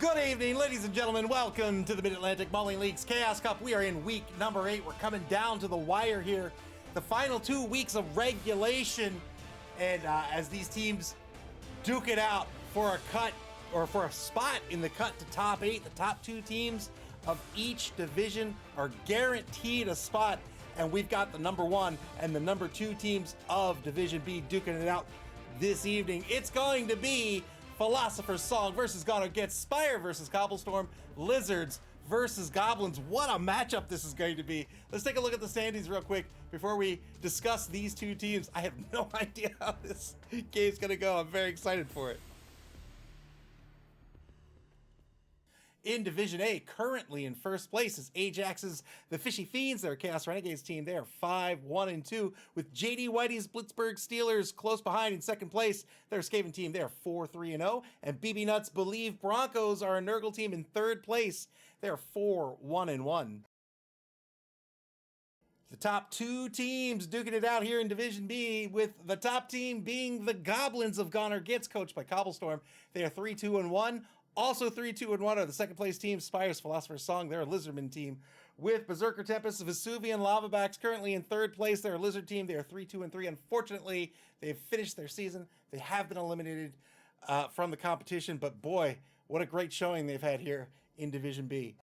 Good evening, ladies and gentlemen. Welcome to the Mid-Atlantic Bowling League's Chaos Cup. We are in week number 8. We're coming down to the wire here. The final 2 weeks of regulation. And as these teams duke it out for a cut, or for a spot in the cut to top 8, the top 2 teams of each division are guaranteed a spot. And we've got the number 1 and the number 2 teams of Division B duking it out this evening. It's going to be Philosophers Song versus Gitz, Spire versus Cobblestorm, Lizards versus Goblins. What a matchup this is going to be. Let's take a look at the standings real quick before we discuss these two teams. I have no idea how this game's going to go. I'm very excited for it. In Division A, currently in first place is Ajax's The Fishy Fiends. They're a Chaos Renegades team. They are 5-1-2, with JD Whitey's Blitzburg Steelers close behind in second place. They're a Skaven team. They are 4-3-0. And BB Nuts Believe Broncos are a Nurgle team in third place. They're 4-1-1. The top 2 teams duking it out here in Division B, with the top team being the Goblins of Gitz, coached by Cobblestorm. They are 3-2-1. Also 3-2-1 are the second place team, Spire's Philosopher's Song. They're a Lizardman team, with Berserker Tempest, Vesuvian Lavabacks currently in third place. They're a Lizard team. They are 3-2-3. Unfortunately, they've finished their season. They have been eliminated from the competition, but boy, what a great showing they've had here in Division B.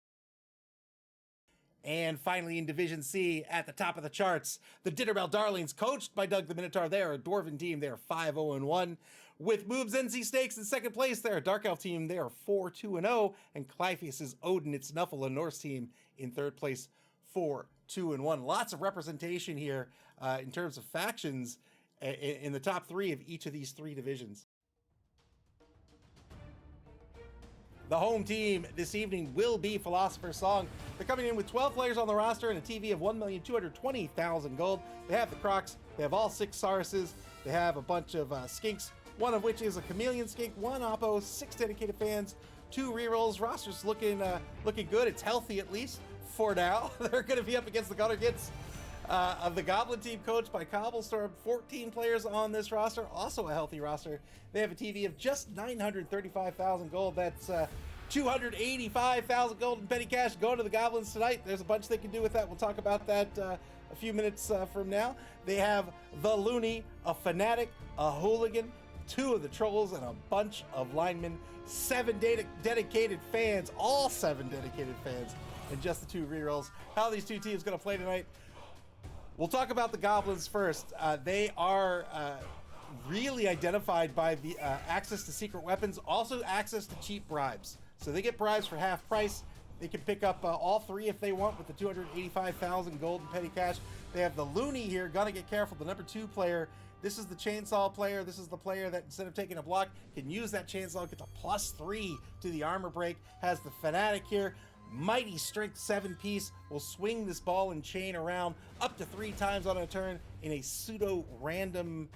And finally, in Division C, at the top of the charts, the Dinnerbell Darlings, coached by Doug the Minotaur. They're a Dwarven team. They're 5-0-1. With Moobs NC Stakes in second place, they're a Dark Elf team. They are 4-2-0. And Clypheus' Odin It's Snuffle, a Norse team, in third place, 4-2-1. Lots of representation here in terms of factions in the top 3 of each of these 3 divisions. The home team this evening will be Philosopher's Song. They're coming in with 12 players on the roster and a TV of 1,220,000 gold. They have the Crocs. They have all 6 Sauruses. They have a bunch of skinks, one of which is a Chameleon skink, 1 Oppo, 6 dedicated fans, 2 rerolls. Roster's looking good. It's healthy, at least for now. They're going to be up against the Gitz of the Goblin team, coached by Cobblestorm. 14 players on this roster, also a healthy roster. They have a TV of just 935,000 gold. That's 285,000 gold in petty cash going to the Goblins tonight. There's a bunch they can do with that. We'll talk about that a few minutes from now. They have the Looney, a Fanatic, a Hooligan, 2 of the Trolls, and a bunch of linemen. 7 dedicated fans, all 7 dedicated fans, and just the 2 rerolls. How are these 2 teams going to play tonight? We'll talk about the Goblins first. They are really identified by the access to secret weapons, also access to cheap bribes. So they get bribes for half price. They can pick up all 3 if they want with the 285,000 gold in petty cash. They have the Looney here. Gotta get careful. The number 2 player. This is the chainsaw player. This is the player that, instead of taking a block, can use that chainsaw, gets a +3 to the armor break. Has the Fanatic here. Mighty strength 7 piece, will swing this ball and chain around up to 3 times on a turn in a pseudo random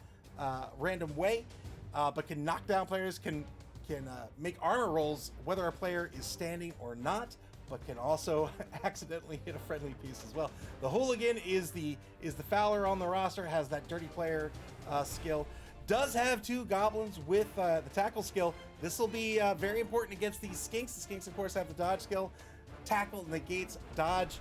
way, but can knock down players, can make armor rolls whether a player is standing or not, but can also accidentally hit a friendly piece as well. The Hooligan is the fouler on the roster, has that dirty player skill. Does have 2 Goblins with the tackle skill. This will be very important against these skinks. The skinks, of course, have the dodge skill. Tackle negates dodge.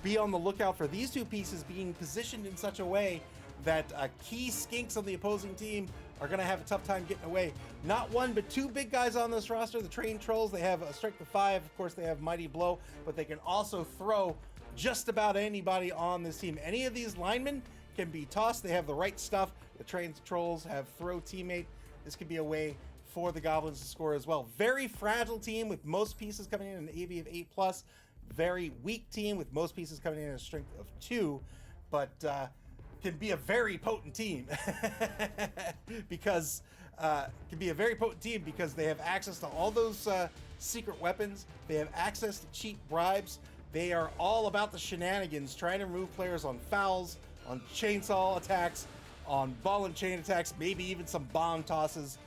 Be on the lookout for these 2 pieces being positioned in such a way that key skinks on the opposing team are going to have a tough time getting away. Not 1, but 2 big guys on this roster. The trained Trolls, they have a strength of 5. Of course, they have Mighty Blow, but they can also throw just about anybody on this team. Any of these linemen can be tossed. They have the right stuff. The trained Trolls have throw teammate. This could be a way for the Goblins to score as well. Very fragile team with most pieces coming in an AV of 8+. Very weak team with most pieces coming in a strength of 2, but can be a very potent team because they have access to all those secret weapons. They have access to cheap bribes. They are all about the shenanigans, trying to remove players on fouls, on chainsaw attacks, on ball and chain attacks, maybe even some bomb tosses.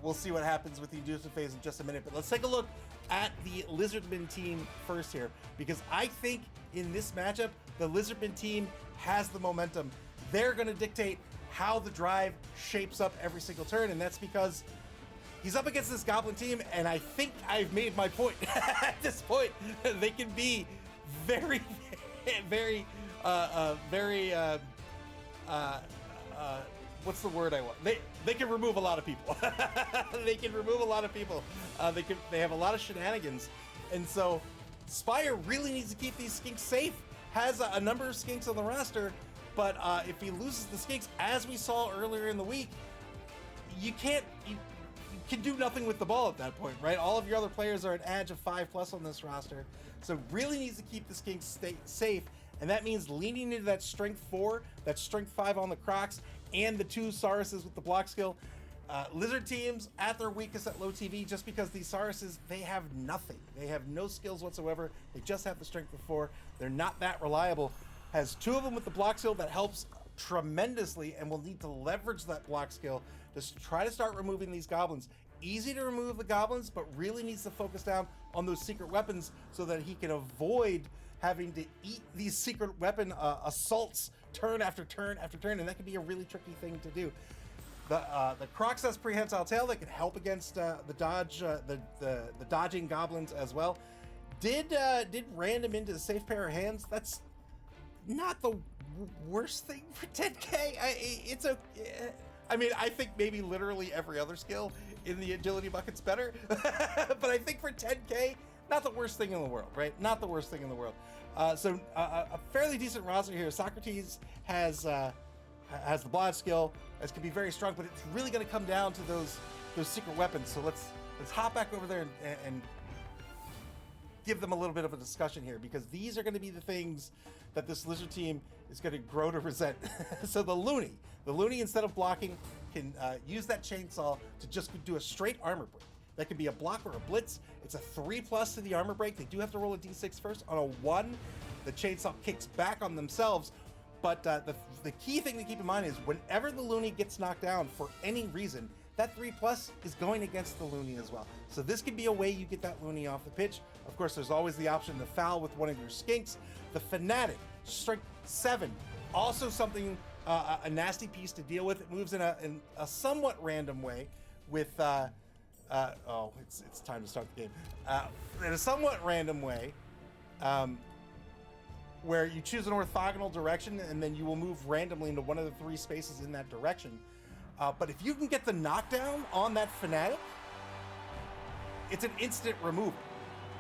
We'll see what happens with the inducement phase in just a minute, but let's take a look at the Lizardman team first here, because I think in this matchup, the Lizardman team has the momentum. They're going to dictate how the drive shapes up every single turn, and that's because he's up against this Goblin team, and I think I've made my point. At this point, they can be very, very, what's the word I want? They can remove a lot of people. They can remove a lot of people. They have a lot of shenanigans, and so Spire really needs to keep these skinks safe. Has a number of skinks on the roster, but if he loses the skinks, as we saw earlier in the week, you can do nothing with the ball at that point, right? All of your other players are an edge of 5+ on this roster, so really needs to keep the skinks safe, and that means leaning into that strength 4, that strength 5 on the Crocs, and the 2 Sauruses with the block skill. Lizard teams at their weakest at low TV, just because these Sauruses, they have nothing. They have no skills whatsoever. They just have the strength of 4. They're not that reliable. Has 2 of them with the block skill that helps tremendously, and will need to leverage that block skill to try to start removing these goblins. Easy to remove the goblins, but really needs to focus down on those secret weapons so that he can avoid having to eat these secret weapon assaults turn after turn after turn, and that can be a really tricky thing to do. The Crocs has prehensile tail that can help against the dodging goblins as well. Did random into the safe pair of hands. That's not the worst thing for 10K. I mean, I think maybe literally every other skill in the agility bucket's better, but I think for 10K, not the worst thing in the world, right? Not the worst thing in the world. So a fairly decent roster here. Socrates has the blood skill, as can be very strong, but it's really going to come down to those secret weapons. So let's hop back over there and give them a little bit of a discussion here, because these are going to be the things that this Lizard team is going to grow to resent. So the Looney instead of blocking can use that chainsaw to just do a straight armor break. That can be a block or a blitz. It's a 3+ to the armor break. They do have to roll a d6 first. On a 1, the chainsaw kicks back on themselves. But the key thing to keep in mind is whenever the Looney gets knocked down for any reason, that 3+ is going against the Looney as well. So this could be a way you get that Looney off the pitch. Of course, there's always the option to foul with one of your skinks. The Fanatic, strength 7, also something, a nasty piece to deal with. It moves in a somewhat random way with, it's time to start the game. In a somewhat random way, where you choose an orthogonal direction and then you will move randomly into one of the 3 spaces in that direction. But if you can get the knockdown on that Fanatic, it's an instant removal.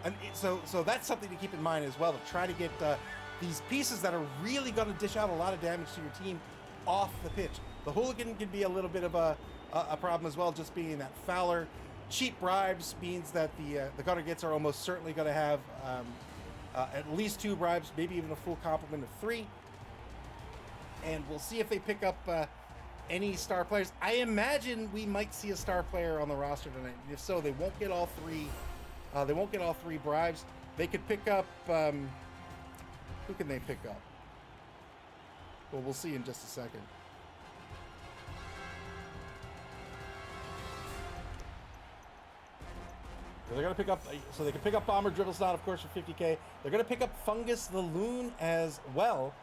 And so that's something to keep in mind as well, to try to get these pieces that are really going to dish out a lot of damage to your team off the pitch. The Hooligan can be a little bit of a problem as well, just being that fouler. Cheap bribes means that the Gutter Gitz are almost certainly going to have at least 2 bribes, maybe even a full complement of 3. And we'll see if they pick up any star players. I imagine we might see a star player on the roster tonight. If so, they won't get all 3. They won't get all 3 bribes. They could pick up. Who can they pick up? Well, we'll see in just a second. They're going to pick up, so they can pick up Bomber Dribble Snot, of course, for 50K. They're going to pick up Fungus the Loon as well.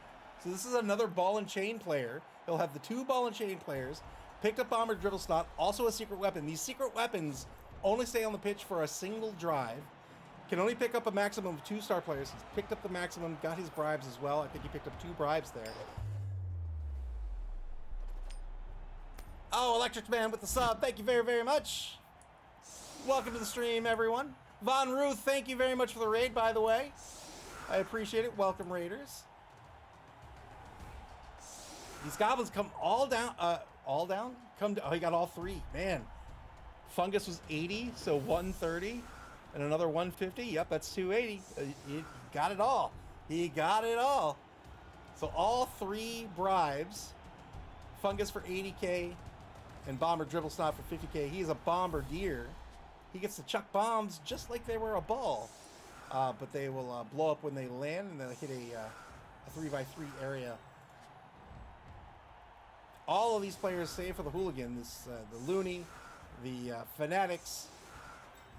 So this is another ball and chain player. He'll have the 2 ball and chain players. Picked up Bomber Dribble Snot, also a secret weapon. These secret weapons only stay on the pitch for a single drive. Can only pick up a maximum of 2 star players. He's picked up the maximum, got his bribes as well. I think he picked up 2 bribes there. Oh, Electric Man with the sub. Thank you very, very much. Welcome to the stream, everyone. Von Ruth, thank you very much for the raid, by the way. I appreciate it. Welcome, Raiders. These goblins come all down. Come to, oh, he got all 3. Man. Fungus was 80, so 130. And another 150. Yep, that's 280. He got it all. He got it all. So all 3 bribes. Fungus for 80K. And Bomber Dribble Snot for 50K. He's a bombardier. He gets to chuck bombs just like they were a ball. But they will blow up when they land, and they'll hit a 3x3 area. All of these players, save for the Hooligan, the Looney, the Fanatics,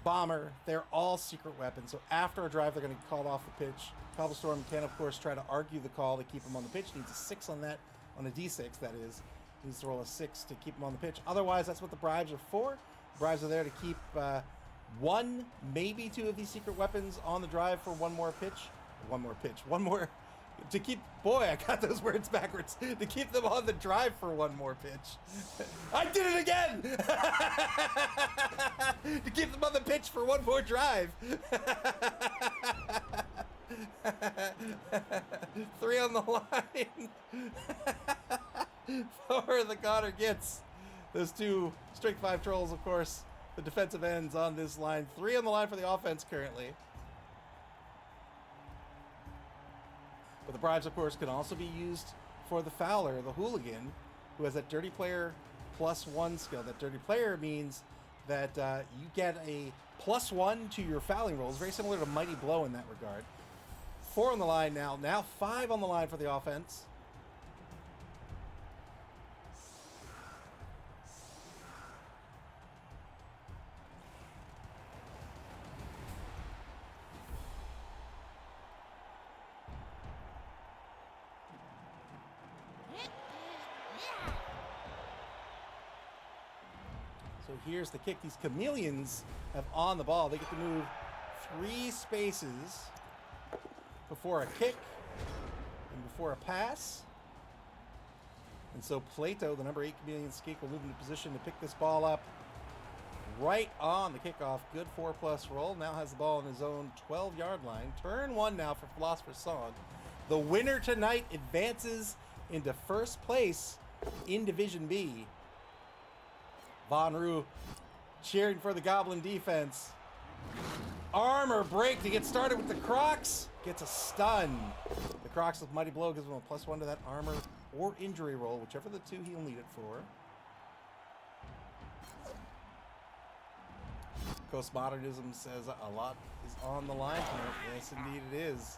Bomber, they're all secret weapons. So after a drive, they're going to be called off the pitch. Cobblestorm can, of course, try to argue the call to keep him on the pitch. Needs a 6 on that, on a D6, that is. Needs to roll a 6 to keep him on the pitch. Otherwise, that's what the bribes are for. Bribes are there to keep one, maybe two of these secret weapons on the drive for one more pitch. One more to keep. Boy, I got those words backwards. To keep them on the drive for one more pitch. I did it again. To keep them on the pitch for one more drive. 3 on the line. For the Connor Gitz. Those 2 strength 5 trolls, of course, the defensive ends on this line. 3 on the line for the offense currently. But the bribes, of course, can also be used for the Fowler, the hooligan, who has that Dirty Player +1 skill. That Dirty Player means that you get a +1 to your fouling rolls, very similar to Mighty Blow in that regard. 4 on the line now. Now 5 on the line for the offense. So here's the kick. These chameleons have on the ball. They get to move 3 spaces before a kick and before a pass. And so Plato, the number 8 chameleon skate, will move into position to pick this ball up right on the kickoff. Good 4+ roll. Now has the ball on his own 12-yard line. Turn 1 now for Philosopher's Song. The winner tonight advances into first place in Division B. Von Roo cheering for the Goblin defense. Armor break to get started with the Crocs. Gets a stun. The Crocs with Mighty Blow gives him a +1 to that armor or injury roll, whichever of the 2 he'll need it for. Postmodernism says a lot is on the line tonight. Yes, indeed it is.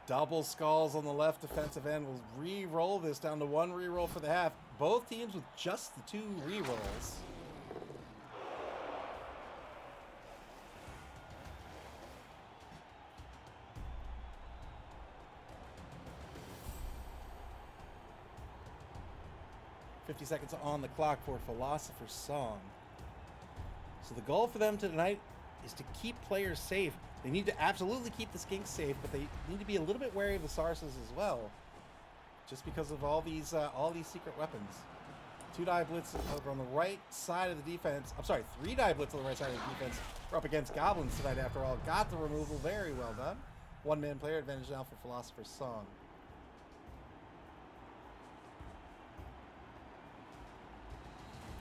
Double skulls on the left defensive end. Will re-roll this down to 1 re-roll for the half. Both teams with just the 2 re-rolls. "50 seconds on the clock for Philosopher's Song." So the goal for them tonight is to keep players safe. They need to absolutely keep the Skinks safe, but they need to be a little bit wary of the Sarses as well, just because of all these secret weapons. 2-die blitz over on the right side of the defense. I'm sorry, 3-die blitz on the right side of the defense. We're up against Goblins tonight after all. Got the removal, very well done. 1-man player advantage now for Philosopher's Song.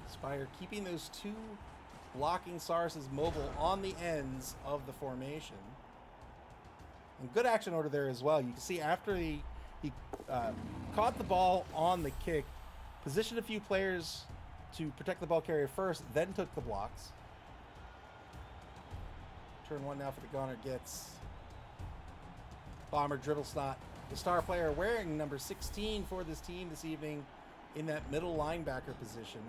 Spire keeping those 2 blocking Sarses mobile on the ends of the formation. And good action order there as well. You can see after he caught the ball on the kick, positioned a few players to protect the ball carrier first, then took the blocks. Turn 1 now for the Goner Gitz. Bomber Dribble Snot, the star player wearing number 16 for this team this evening in that middle linebacker position.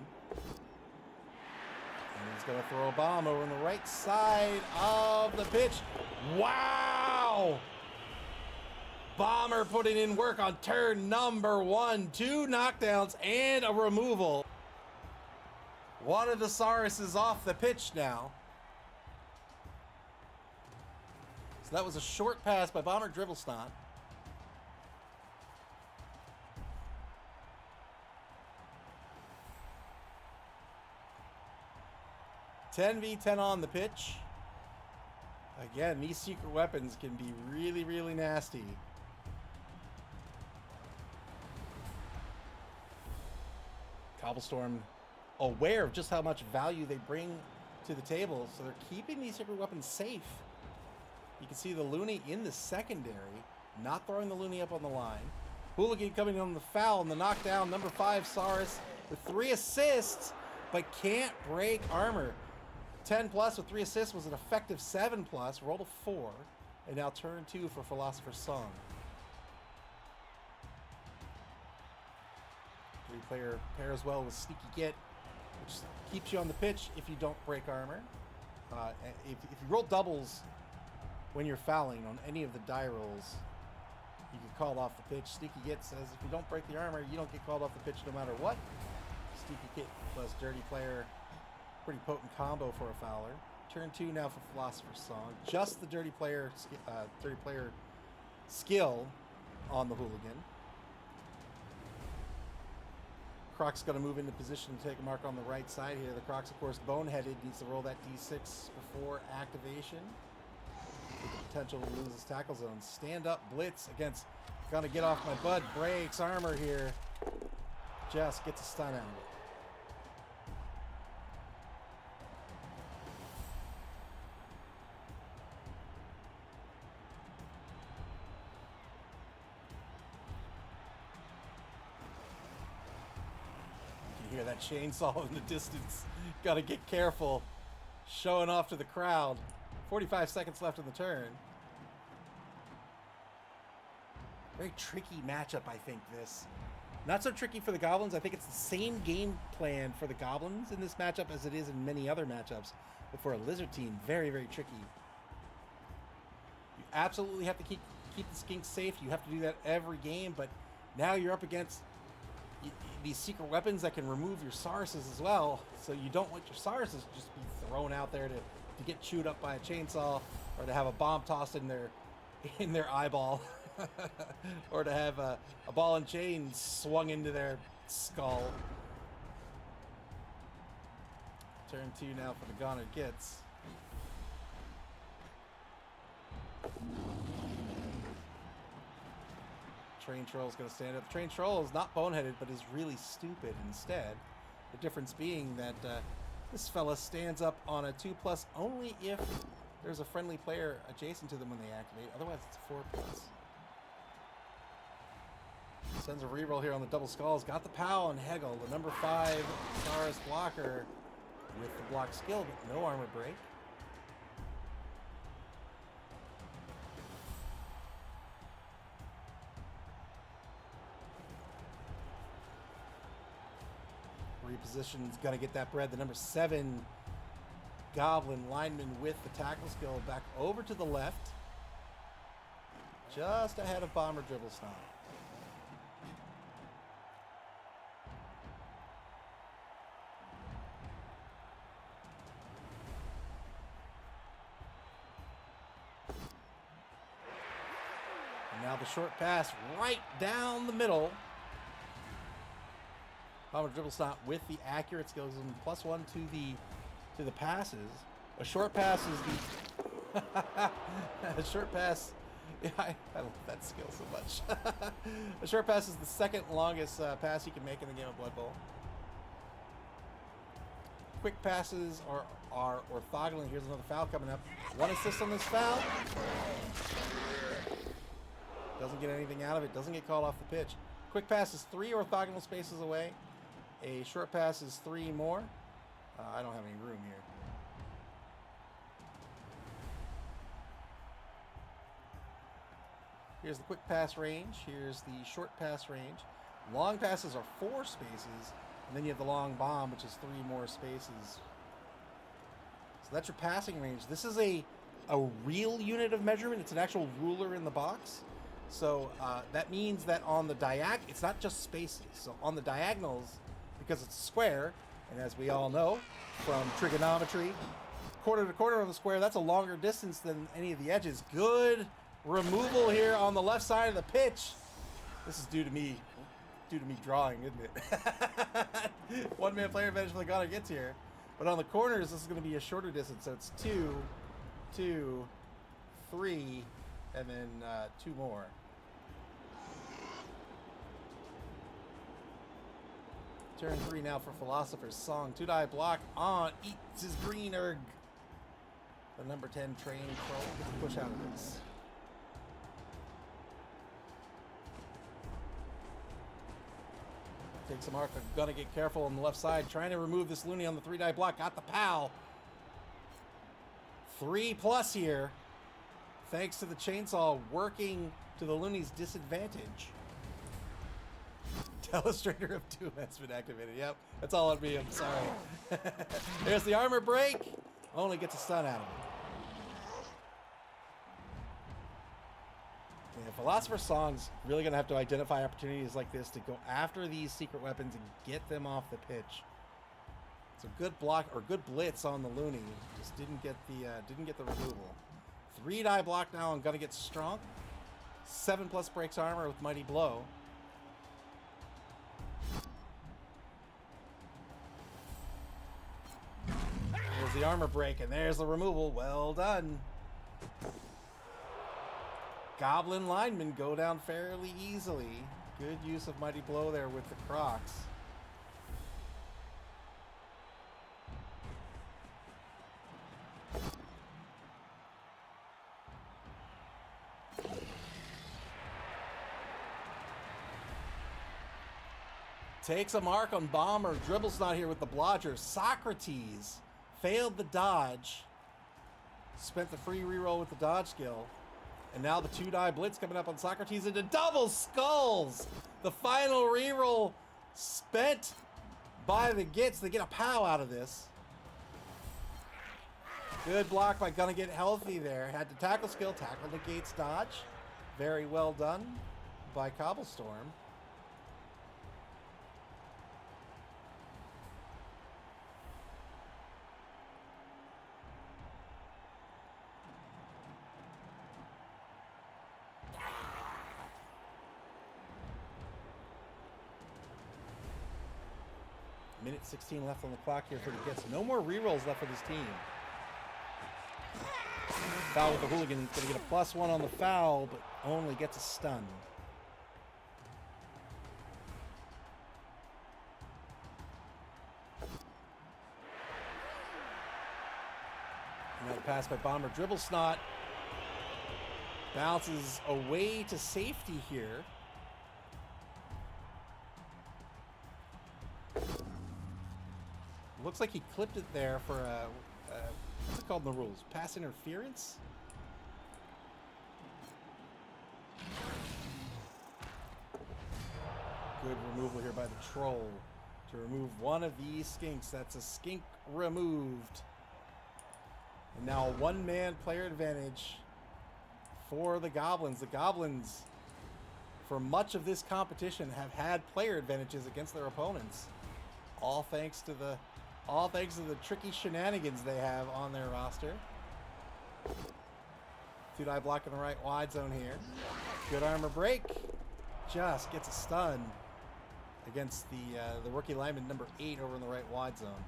And he's going to throw a bomb over on the right side of the pitch. Wow! Bomber putting in work on turn number 1. 2 knockdowns and a removal. One of the Saurus is off the pitch now. So that was a short pass by Bomber Dribblesnot. (10v10) on the pitch. Again, these secret weapons can be really, really nasty. Cobblestorm aware of just how much value they bring to the table, so they're keeping these secret weapons safe. You can see the Looney in the secondary, not throwing the Looney up on the line. Hooligan coming on the foul and the knockdown. Number 5, Saurus with 3 assists, but can't break armor. 10+ with 3 assists was an effective 7+, rolled a 4, and now turn 2 for Philosopher's Song. 3-player pairs well with Sneaky Git, which keeps you on the pitch if you don't break armor. If you roll doubles when you're fouling on any of the die rolls, you get called off the pitch. Sneaky Git says if you don't break the armor, you don't get called off the pitch no matter what. Sneaky Kit plus Dirty Player. Pretty potent combo for a Fowler. Turn 2 now for Philosopher's Song. Just the Dirty Player skill on the Hooligan. Croc's going to move into position to take a mark on the right side here. The Croc's, of course, boneheaded. Needs to roll that D6 before activation. With the potential to lose his tackle zone. Stand up blitz against... Gonna get off my butt. Breaks armor here. Just gets a stun out of it. You can hear that chainsaw in the distance. Gotta get careful. Showing off to the crowd. 45 seconds left in the turn. Very tricky matchup, I think, this. Not so tricky for the Goblins. I think it's the same game plan for the Goblins in this matchup as it is in many other matchups. But for a Lizard team, very, very tricky. You absolutely have to keep the Skinks safe. You have to do that every game. But now you're up against these secret weapons that can remove your Sarses as well. So you don't want your Sarses just be thrown out there to get chewed up by a chainsaw, or to have a bomb tossed in their eyeball, or to have a ball and chain swung into their skull. Turn 2 now for the Goner Gitz. Train Troll's going to stand up. The Train Troll is not boneheaded, but is really stupid instead. The difference being that this fella stands up on a 2+ only if there's a friendly player adjacent to them when they activate. Otherwise, it's a 4+. Sends a reroll here on the double skulls. Got the POW and Hegel, the number 5 Saurus blocker with the block skill, but no armor break. Reposition's got to get that bread. The number 7 Goblin lineman with the tackle skill back over to the left, just ahead of Bomber Dribble Stomp. And now the short pass right down the middle. Bomber Dribble Stomp with the accurate skills and +1 to the passes. A short pass is the a short pass. Yeah, I love that skill so much. A short pass is the second longest pass you can make in the game of Blood Bowl. Quick passes are orthogonal. Here's another foul coming up. 1 assist on this foul. Doesn't get anything out of it. Doesn't get called off the pitch. Quick pass is 3 orthogonal spaces away. A short pass is 3 more. I don't have any room here. Here's the quick pass range. Here's the short pass range. Long passes are 4 spaces. And then you have the long bomb, which is 3 more spaces. So that's your passing range. This is a real unit of measurement. It's an actual ruler in the box. So that means that on the it's not just spaces. So on the diagonals, because it's a square, and as we all know from trigonometry, quarter to quarter on the square, that's a longer distance than any of the edges. Good removal here on the left side of the pitch. This is due to me drawing, isn't it? One-man player advantage for the Goner Gitz here. But on the corners, this is going to be a shorter distance. So it's 2, 2, 3, and then 2 more. Turn 3 now for Philosopher's Song. 2-die block on eats his green erg. The number 10 Train Troll gets a push out of this. Takes a mark. I'm gonna get careful on the left side. Trying to remove this loony on the 3-die block. Got the POW. 3+ here. Thanks to the chainsaw working to the loony's disadvantage. Telestrator of Doom has been activated. Yep, that's all on me. I'm sorry. There's the armor break. Only gets a stun out of it. Yeah, Philosopher's Song's really going to have to identify opportunities like this to go after these secret weapons and get them off the pitch. It's a good block or good blitz on the Looney. Just didn't get the removal. 3-die block now and gonna get strong. 7+ breaks armor with Mighty Blow. There's the armor break and there's the removal. Well done. Goblin linemen go down fairly easily. Good use of Mighty Blow there with the Crocs. Takes a mark on Bomber. Dribble's not here with the blodger. Socrates failed the dodge. Spent the free reroll with the dodge skill. And now the 2-die blitz coming up on Socrates into double skulls. The final reroll spent by the Gitz. They get a pow out of this. Good block by Gonna Get Healthy there. Had the tackle skill. Tackle negates dodge. Very well done by Cobblestorm. Minute 16 left on the clock here for the Gitz. No more rerolls left for this team. Foul with the Hooligan. Going to get a +1 on the foul, but only gets a stun. Another pass by Bomber. Dribble Snot. Bounces away to safety here. Looks like he clipped it there for a what's it called in the rules? Pass interference? Good removal here by the Troll to remove one of these skinks. That's a skink removed. And now a one-man player advantage for the Goblins. The Goblins, for much of this competition, have had player advantages against their opponents. All thanks to the tricky shenanigans they have on their roster. 2-die block in the right wide zone here. Good armor break. Just gets a stun against the rookie lineman number 8 over in the right wide zone.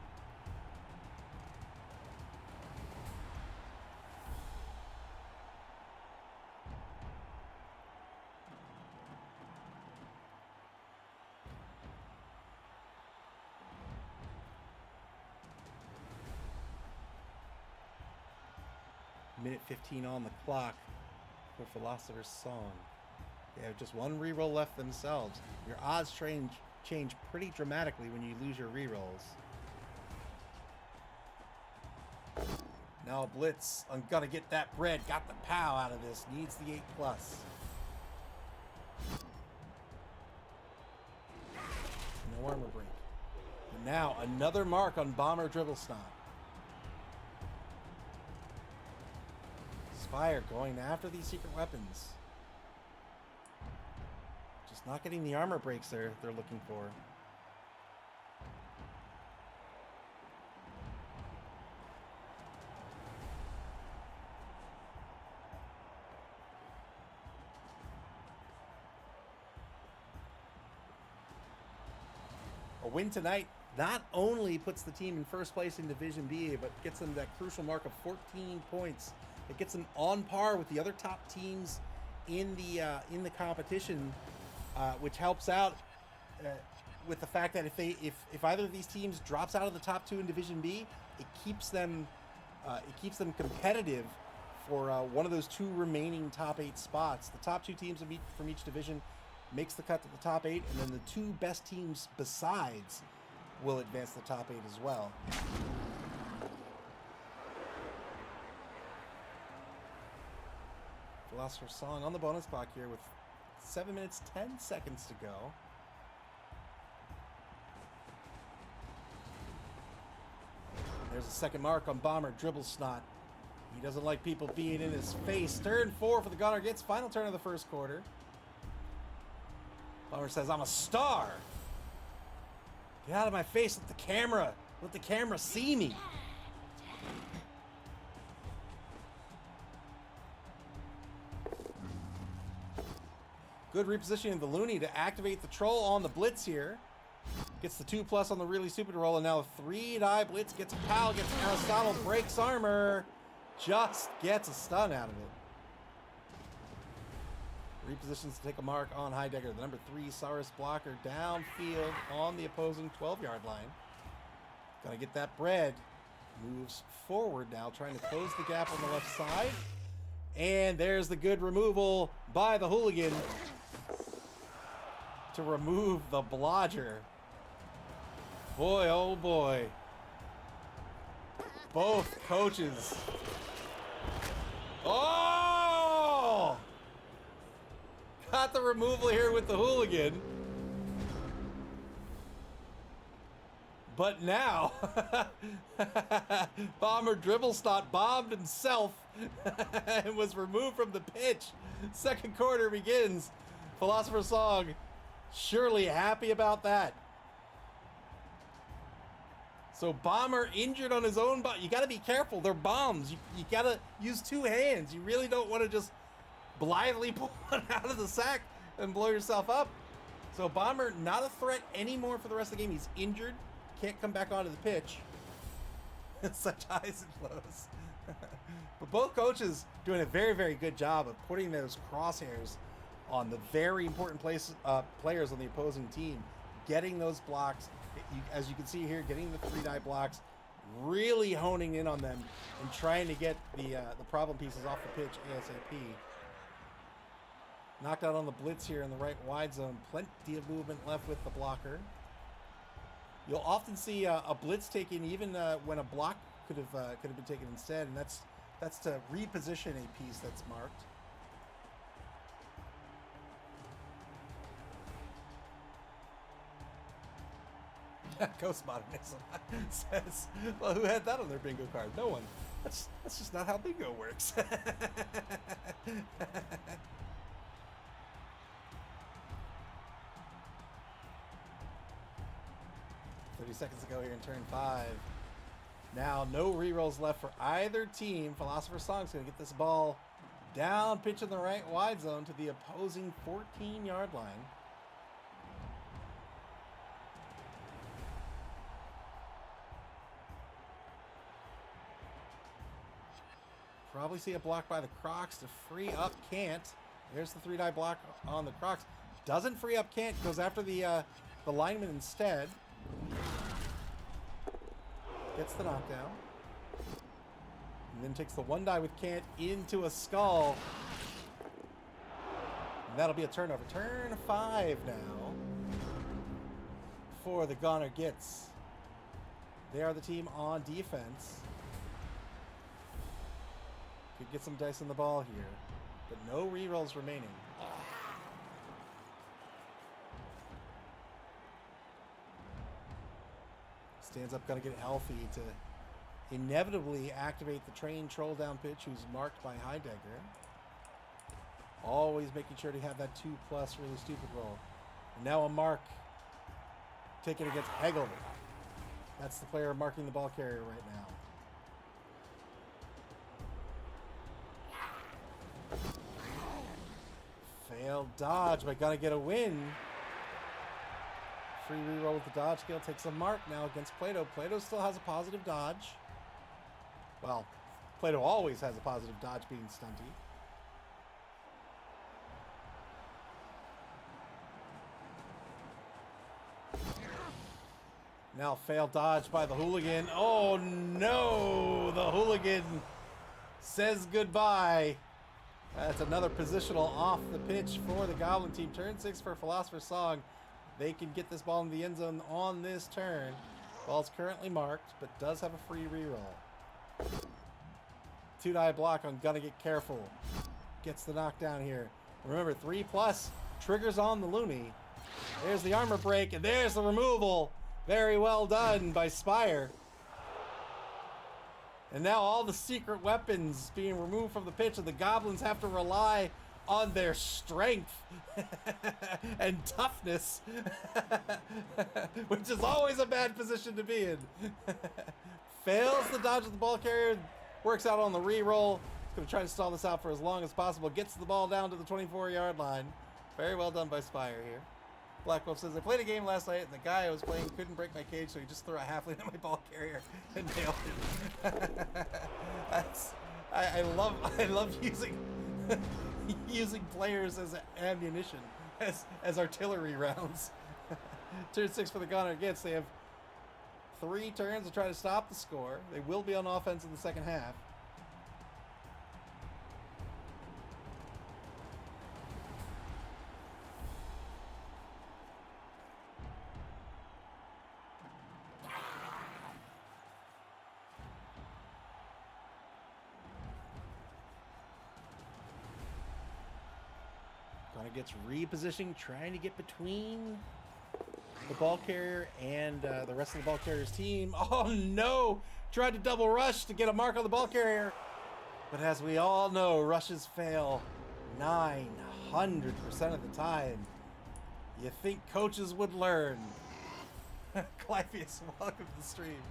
Minute 15 on the clock for Philosopher's Song. They have just one reroll left themselves. Your odds change pretty dramatically when you lose your rerolls. Now a blitz. I'm gonna get that bread. Got the pow out of this. Needs the 8+. No armor break. And now another mark on Bomber Dribble Snot. Spire going after these secret weapons. Just not getting the armor breaks they're looking for. A win tonight not only puts the team in first place in Division B, but gets them that crucial mark of 14 points. It gets them on par with the other top teams in the competition, which helps out with the fact that if either of these teams drops out of the top 2 in Division B, it keeps them competitive for one of those 2 remaining top 8 spots. The top 2 teams from each division makes the cut to the top 8, and then the 2 best teams besides will advance the top 8 as well. Philosopher's Song on the bonus clock here with 7 minutes 10 seconds to go. There's a second mark on Bomber Dribble Snot. He doesn't like people being in his face. Turn 4 for the Gunner Gitz. Final turn of the first quarter. Bomber says, I'm a star. Get out of my face. Let the camera see me. Good repositioning of the Looney to activate the Troll on the Blitz here. Gets the 2+ on the really stupid roll, and now a 3-die Blitz. Gets a pal, gets Aristotle, breaks armor. Just gets a stun out of it. Repositions to take a mark on Heidegger. The number 3 Saurus blocker downfield on the opposing 12-yard line. Gonna get that bread. Moves forward now, trying to close the gap on the left side. And there's the good removal by the hooligan to remove the blodger. Boy, oh boy. Both coaches. Oh! Got the removal here with the hooligan. But now, Bomber Dribblestot bombed himself and was removed from the pitch. Second quarter begins. Philosopher's Song surely happy about that. So Bomber injured on his own, but you got to be careful. They're bombs. You got to use 2 hands. You really don't want to just blithely pull one out of the sack and blow yourself up. So Bomber not a threat anymore for the rest of the game. He's injured. Can't come back onto the pitch. Such highs and lows. But both coaches doing a very, very good job of putting those crosshairs on the very important players on the opposing team, getting those blocks. As you can see here, getting the 3-die blocks, really honing in on them and trying to get the problem pieces off the pitch ASAP. Knocked out on the blitz here in the right wide zone. Plenty of movement left with the blocker. You'll often see a blitz taken even when a block could have been taken instead, and that's to reposition a piece that's marked. Ghost Modernism says, well, who had that on their bingo card? No one. That's just not how bingo works. 30 seconds to go here in turn 5. Now, no rerolls left for either team. Philosopher's Song's going to get this ball down, pitch in the right wide zone to the opposing 14-yard line. Probably see a block by the Crocs to free up Can't. There's the 3-die block on the Crocs. Doesn't free up Can't, goes after the lineman instead. Gets the knockdown. And then takes the 1-die with Can't into a skull. And that'll be a turnover. Turn 5 now for the Goner Gitz. They are the team on defense. Could get some dice on the ball here, but no rerolls remaining. Stands up, gotta get healthy to inevitably activate the trained troll down pitch, who's marked by Heidegger. Always making sure to have that 2+ really stupid roll. And now a mark taken against Hegel. That's the player marking the ball carrier right now. Failed dodge, but gotta get a win. Free reroll with the dodge skill. Takes a mark now against Plato. Plato still has a positive dodge. Well, Plato always has a positive dodge being stunty. Now failed dodge by the hooligan. Oh no! The hooligan says goodbye. That's another positional off the pitch for the Goblin team. Turn 6 for Philosopher's Song. They can get this ball in the end zone on this turn. Ball's currently marked, but does have a free reroll. 2-die block on Gonna Get Careful. Gets the knockdown here. Remember, 3+ triggers on the Looney. There's the armor break, and there's the removal. Very well done by Spire. And now all the secret weapons being removed from the pitch, and the Goblins have to rely on their strength and toughness, which is always a bad position to be in. Fails the dodge of the ball carrier, works out on the re-roll. He's going to try to stall this out for as long as possible. Gets the ball down to the 24-yard line. Very well done by Spire here. Black Wolf says, I played a game last night, and the guy I was playing couldn't break my cage, so he just threw a halfling at my ball carrier and nailed it. I love using using players as ammunition, as artillery rounds. Turn 6 for the Gunner Gitz. They have 3 turns to try to stop the score. They will be on offense in the second half. Gunner gets repositioning, trying to get between the ball carrier and the rest of the ball carrier's team. Oh no! Tried to double rush to get a mark on the ball carrier. But as we all know, rushes fail 900% of the time. You think coaches would learn. Clypheus, welcome to the stream.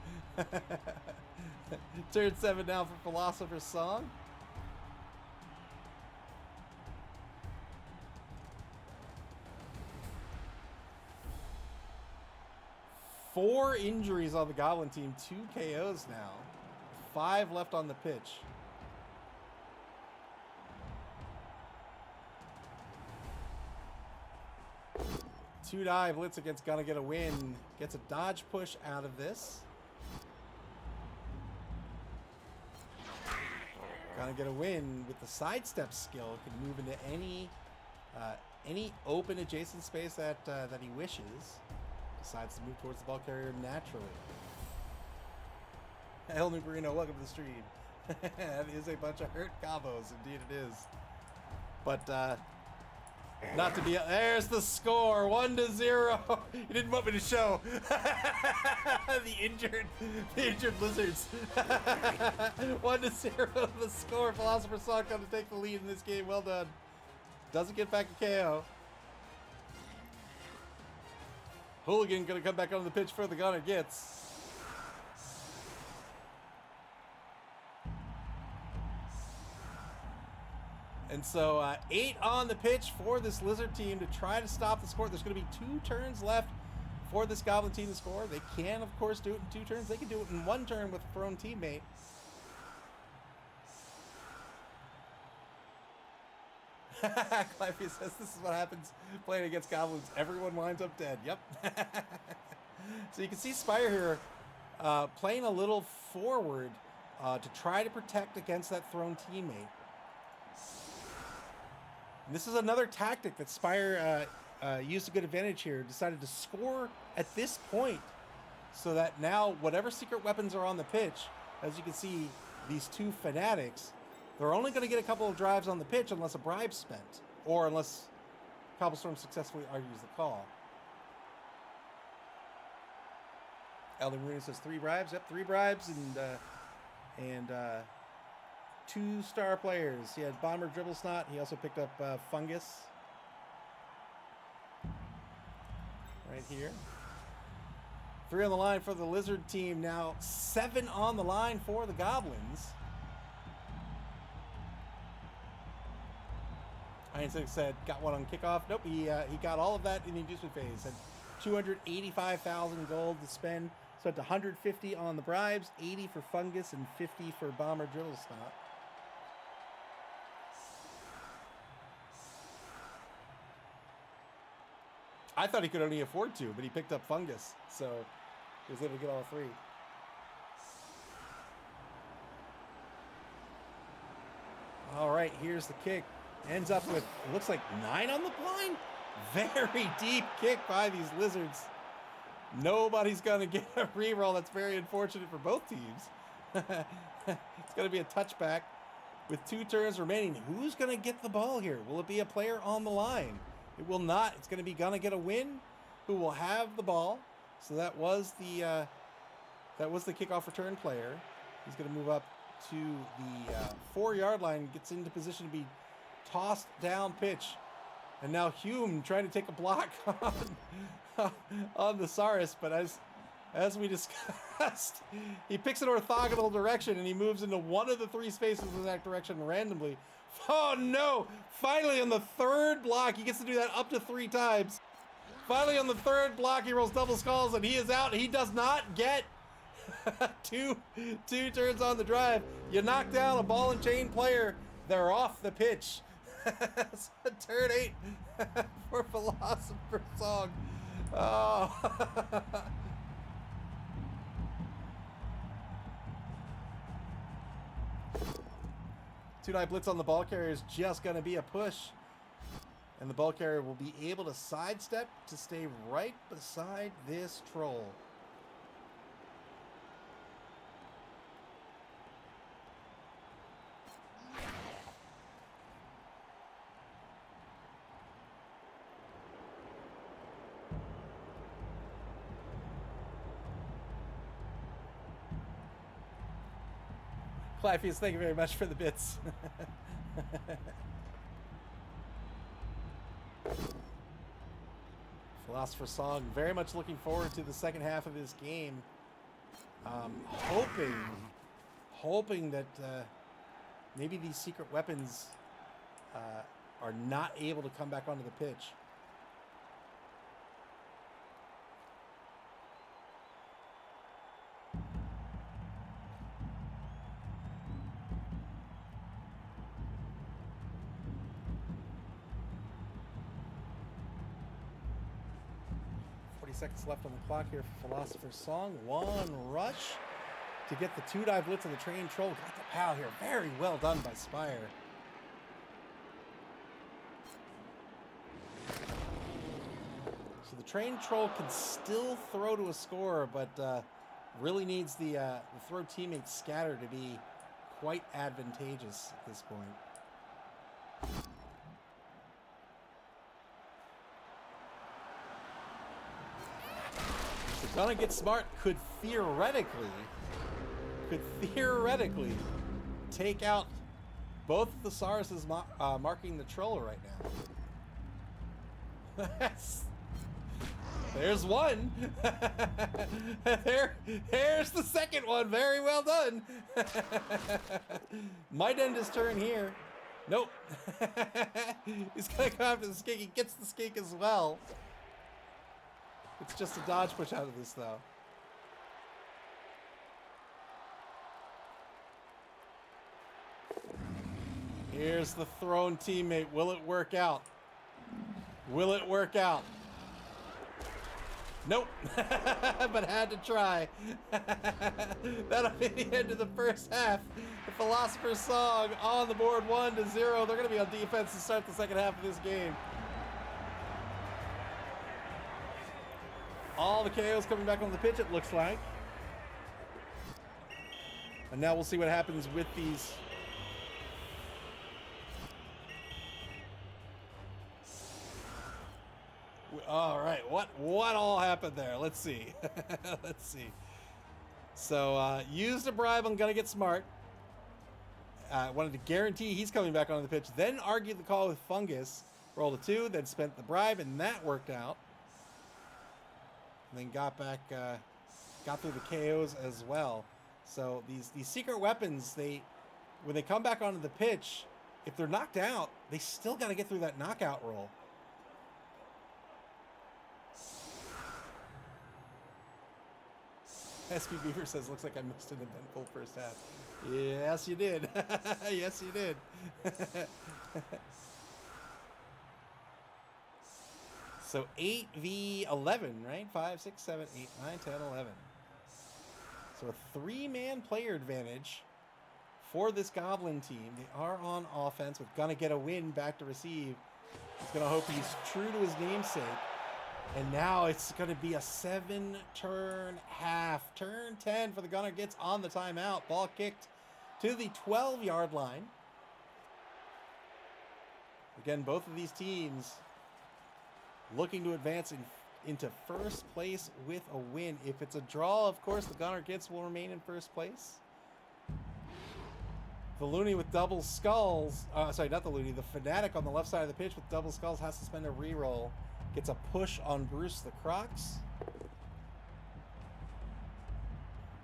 Turn 7 now for Philosopher's Song. Four injuries on the Goblin team, 2 KOs now. 5 left on the pitch. Two die blitz against gonna get a win. Gets a dodge push out of this. Gonna get a win with the sidestep skill. Can move into any open adjacent space that he wishes. Decides to move towards the ball carrier naturally. El Nubarino, welcome to the stream. That is a bunch of hurt combos, indeed it is. But not to be. There's the score, 1-0. You didn't want me to show the injured lizards. 1-0 the score. Philosopher's Song going to take the lead in this game. Well done. Doesn't get back a KO. Hooligan going to come back on the pitch for the Gunner Gitz. And so 8 on the pitch for this Lizard team to try to stop the score. There's going to be 2 turns left for this Goblin team to score. They can, of course, do it in 2 turns. They can do it in 1 turn with a thrown teammate. Clivey says this is what happens playing against Goblins. Everyone winds up dead. Yep. So you can see Spire here playing a little forward to try to protect against that thrown teammate. And this is another tactic that Spire used a good advantage here. Decided to score at this point so that now whatever secret weapons are on the pitch, as you can see, these 2 fanatics, they're only going to get a couple of drives on the pitch unless a bribe's spent, or unless Cobblestorm successfully argues the call. Elden Marina says 3 bribes. Yep, 3 bribes and 2 star players. He had Bomber Dribble Snot. He also picked up Fungus. Right here. 3 on the line for the Lizard team. Now 7 on the line for the Goblins. Iron6 said, got 1 on kickoff. Nope, he got all of that in the inducement phase. Had 285,000 gold to spend. Spent 150 on the bribes, 80 for Fungus, and 50 for Bomber Dribble Snot. I thought he could only afford 2, but he picked up Fungus, so he was able to get all 3. All right, here's the kick. Ends up with, it looks like 9 on the blind. Very deep kick by these Lizards. Nobody's going to get a reroll. That's very unfortunate for both teams. It's going to be a touchback with 2 turns remaining. Who's going to get the ball here? Will it be a player on the line? It will not. It's going to be gonna get a win, who will have the ball. So that was the kickoff return player. He's going to move up to the 4-yard line, gets into position to be tossed down pitch. And now Hume trying to take a block on the Saurus, but as we discussed, he picks an orthogonal direction and he moves into one of the 3 spaces in that direction randomly. Oh no! Finally on the 3rd block, he gets to do that up to 3 times. Finally on the 3rd block, he rolls double skulls and he is out. He does not get two turns on the drive. You knock down a ball and chain player, they're off the pitch. So turn 8 for Philosopher's Song. Oh. 2-9 blitz on the ball carrier is just going to be a push. And the ball carrier will be able to sidestep to stay right beside this troll. Clyfius, thank you very much for the bits. Philosopher's Song, very much looking forward to the second half of this game. Hoping that maybe these secret weapons are not able to come back onto the pitch. Seconds left on the clock here for Philosopher's Song. One rush to get the 2-dive blitz on the train troll. Got the POW here. Very well done by Spire. So the train troll can still throw to a score, but really needs the throw teammates scatter to be quite advantageous at this point. Gonna Get Smart could theoretically take out both of the Sauruses marking the troll right now. There's one. There's the second one. Very well done. Might end his turn here. Nope. He's gonna come after the skink. He gets the skink as well. It's just a dodge push out of this, though. Here's the thrown teammate. Will it work out? Will it work out? Nope. But had to try. That'll be the end of the first half. The Philosopher's Song on the board 1-0. They're going to be on defense to start the second half of this game. All the KOs coming back on the pitch, it looks like. And now we'll see what happens with these. All right, what all happened there? Let's see. Let's see. So, used a bribe on Gonna Get Smart. Wanted to guarantee he's coming back onto the pitch. Then argued the call with Fungus. Rolled a 2, then spent the bribe, and that worked out. And then got back, got through the KOs as well. So these secret weapons, when they come back onto the pitch, if they're knocked out, they still got to get through that knockout roll. SB Beaver says, looks like I missed an eventful first half. Yes, you did. Yes, you did. So 8v11, right? 5, 6, 7, 8, 9, 10, 11. So a 3-man player advantage for this Goblin team. They are on offense with Gonna Get a Win back to receive. He's going to hope he's true to his namesake. And now it's going to be a 7-turn half. Turn 10 for the Gonna Gets on the timeout. Ball kicked to the 12-yard line. Again, both of these teams looking to advance into first place with a win. If it's a draw, of course, the Gunner Gitz will remain in first place. The Looney with double skulls. Sorry, not the Looney. The Fanatic on the left side of the pitch with double skulls has to spend a reroll. Gets a push on Bruce the Crocs.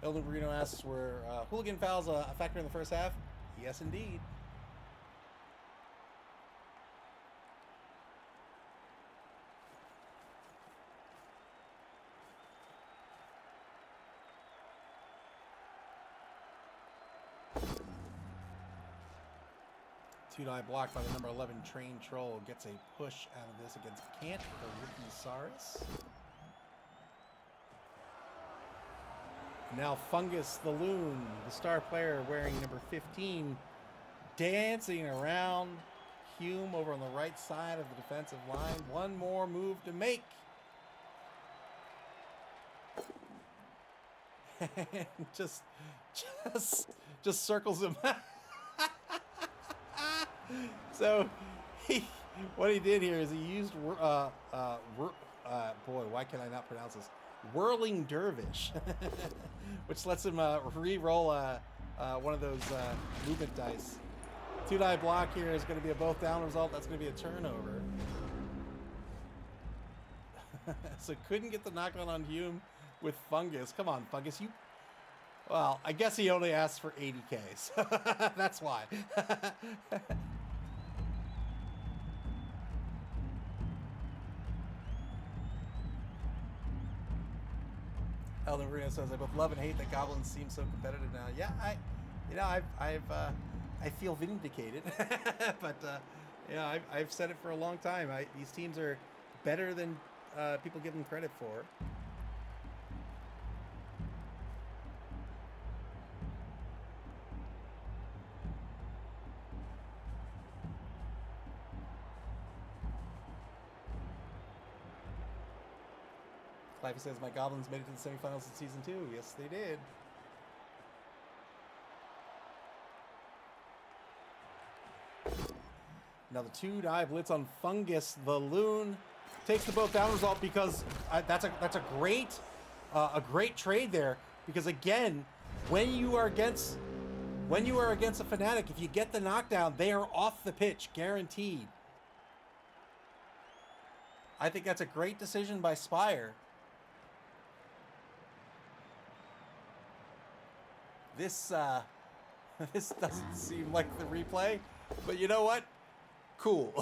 El Nubarino asks, were hooligan fouls a factor in the first half? Yes, indeed. Two-die blocked by the number 11 Train Troll. Gets a push out of this against Kant, the rookie Saurus. Now Fungus the Loon, the star player wearing number 15, dancing around Hume over on the right side of the defensive line. One more move to make. And just circles him. So what he did here is he used boy, why can I not pronounce this? Whirling Dervish, which lets him re-roll one of those movement dice. Two-die block here is going to be a both down result. That's going to be a turnover. So couldn't get the knockdown on Hume with Fungus. Come on, Fungus. Well, I guess he only asked for 80K, so that's why. Elden Marino says, I both love and hate that goblins seem so competitive now. Yeah, I feel vindicated, but yeah, I've said it for a long time. These teams are better than people give them credit for. Clivey says, my goblins made it to the semifinals in season 2. Yes, they did. Now the two-die blitz on Fungus the Loon takes the both down result because that's a great trade there. Because again, when you are against a Fanatic, if you get the knockdown, they are off the pitch, guaranteed. I think that's a great decision by Spire. This doesn't seem like the replay, but you know what? Cool.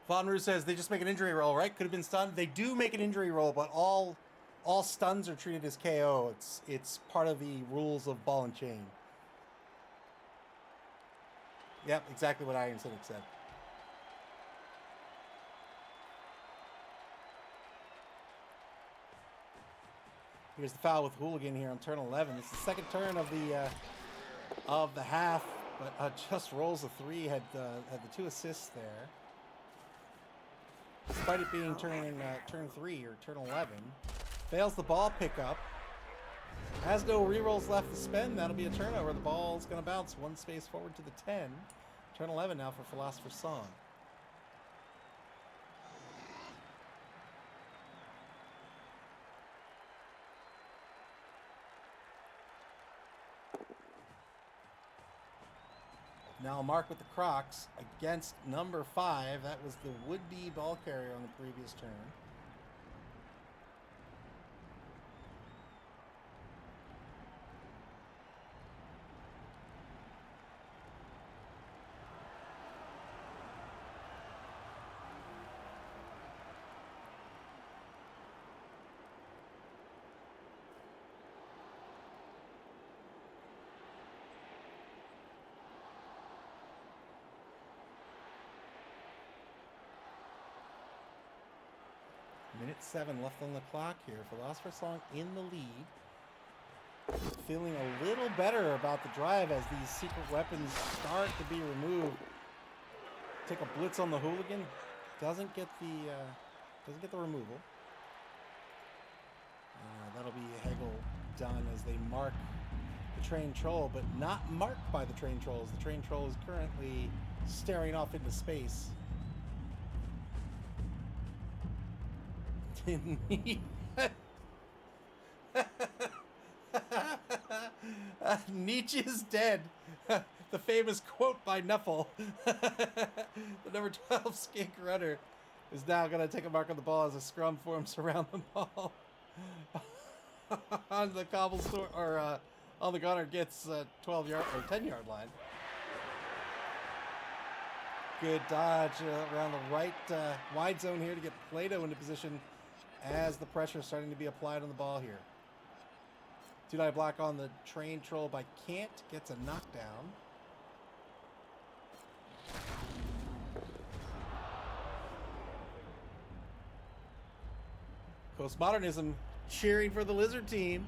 Vonru says they just make an injury roll, right? Could have been stunned. They do make an injury roll, but all stuns are treated as KO. It's part of the rules of ball and chain. Yep, exactly what Iron Cynic said. Here's the foul with Hooligan here on turn 11. It's the second turn of the half, but just rolls a 3. Had the 2 assists there. Despite it being turn 3 or turn 11. Fails the ball pickup. Has no rerolls left to spend. That'll be a turnover. The ball's going to bounce one space forward to the 10. Turn 11 now for Philosopher's Song. Now Mark with the Crocs against number 5. That was the would-be ball carrier on the previous turn. Minute 7 left on the clock here. Philosopher's Song in the lead. Feeling a little better about the drive as these secret weapons start to be removed. Take a blitz on the hooligan. Doesn't get the removal. That'll be Hegel done as they mark the trained troll, but not marked by the trained trolls. The trained troll is currently staring off into space. Nietzsche's dead. The famous quote by Nuffle. The number 12 skink runner is now going to take a mark on the ball as a scrum forms around the ball. On the cobblestone, or on the gunner gets 12-yard or 10-yard line. Good dodge around the right wide zone here to get Plato into position as the pressure is starting to be applied on the ball here. Two-die block on the train troll by Kant. Gets a knockdown. Postmodernism cheering for the lizard team.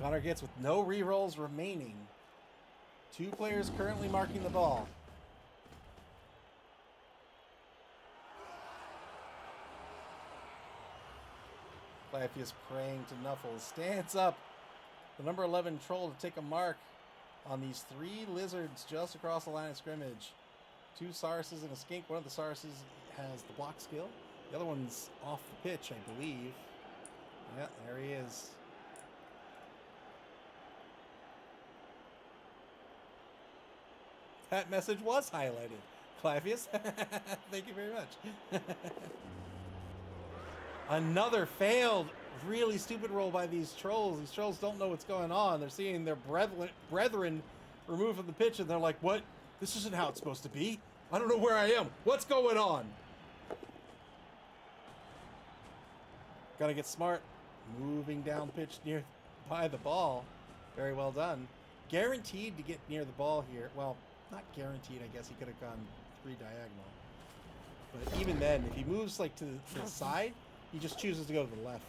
Connor Gitz with no rerolls remaining. 2 players currently marking the ball. Claudius praying to Nuffles. Stands up. The number 11 troll to take a mark on these 3 lizards just across the line of scrimmage. 2 Sarses and a skink. One of the Sarses has the block skill. The other one's off the pitch, I believe. Yeah, there he is. That message was highlighted. Clavius, thank you very much. Another failed, really stupid roll by these trolls. These trolls don't know what's going on. They're seeing their brethren removed from the pitch, and they're like, what? This isn't how it's supposed to be. I don't know where I am. What's going on? Gotta get smart. Moving down pitch near by the ball. Very well done. Guaranteed to get near the ball here. Well, not guaranteed. I guess he could have gone 3 diagonal. But even then, if he moves like to the side, he just chooses to go to the left.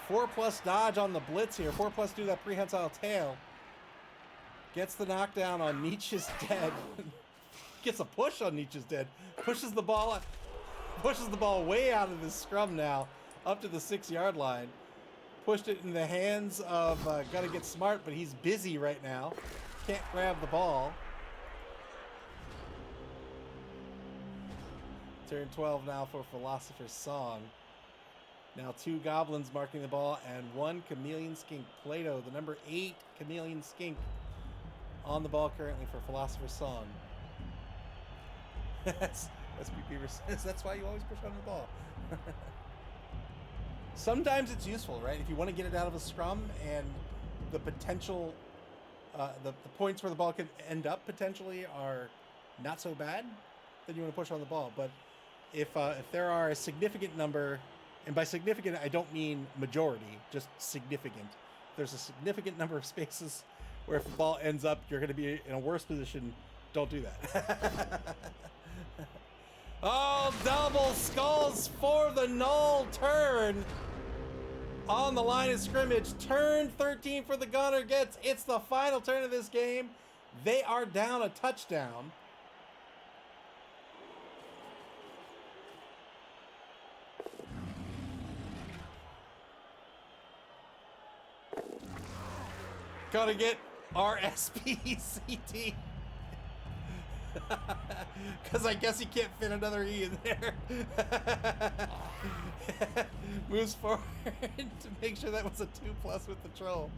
4+ dodge on the blitz here. 4+ do that prehensile tail. Gets the knockdown on Nietzsche's dead. Gets a push on Nietzsche's dead. Pushes the ball way out of the scrum now, up to the 6-yard line. Pushed it in the hands of gotta get smart, but he's busy right now. Can't grab the ball. Turn 12 now for Philosopher's Song. Now 2 goblins marking the ball and 1 chameleon skink. Plato, the number 8 chameleon skink, on the ball currently for Philosopher's Song. That's what Beaver says. That's why you always push on the ball. Sometimes it's useful, right? If you want to get it out of a scrum and the potential, the points where the ball could end up potentially are not so bad, then you want to push on the ball. But if there are a significant number, and by significant I don't mean majority, just significant. If there's a significant number of spaces where if the ball ends up, you're going to be in a worse position, don't do that. Oh, double skulls for the null turn on the line of scrimmage. Turn 13 for the Gunner Gitz. It's the final turn of this game. They are down a touchdown. Gotta get RSPCT. Because I guess he can't fit another E in there. Moves forward to make sure that was a 2+ with the troll.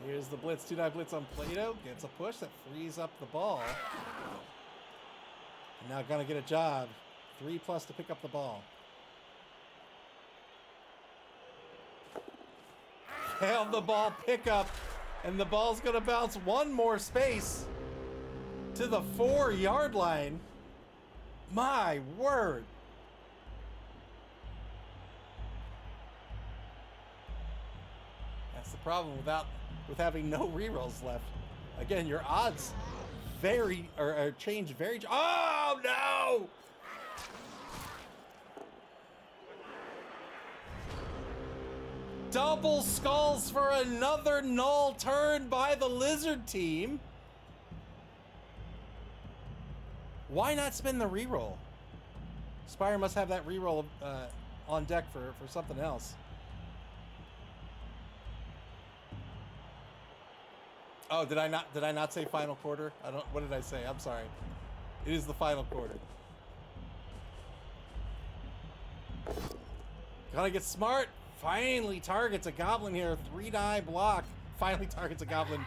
Here's the blitz. 2-die blitz on Plato. Gets a push that frees up the ball. And now gonna get a job. 3+ to pick up the ball. Failed the ball pickup, and the ball's gonna bounce one more space to the 4-yard line. My word. That's the problem with having no rerolls left. Again, your odds change very. Oh no! Double skulls for another null turn by the lizard team. Why not spend the reroll? Spire must have that reroll on deck for something else. Oh, did I not say final quarter? What did I say? I'm sorry. It is the final quarter. Gotta get smart. Finally targets a goblin here. 3-die block. Finally targets a goblin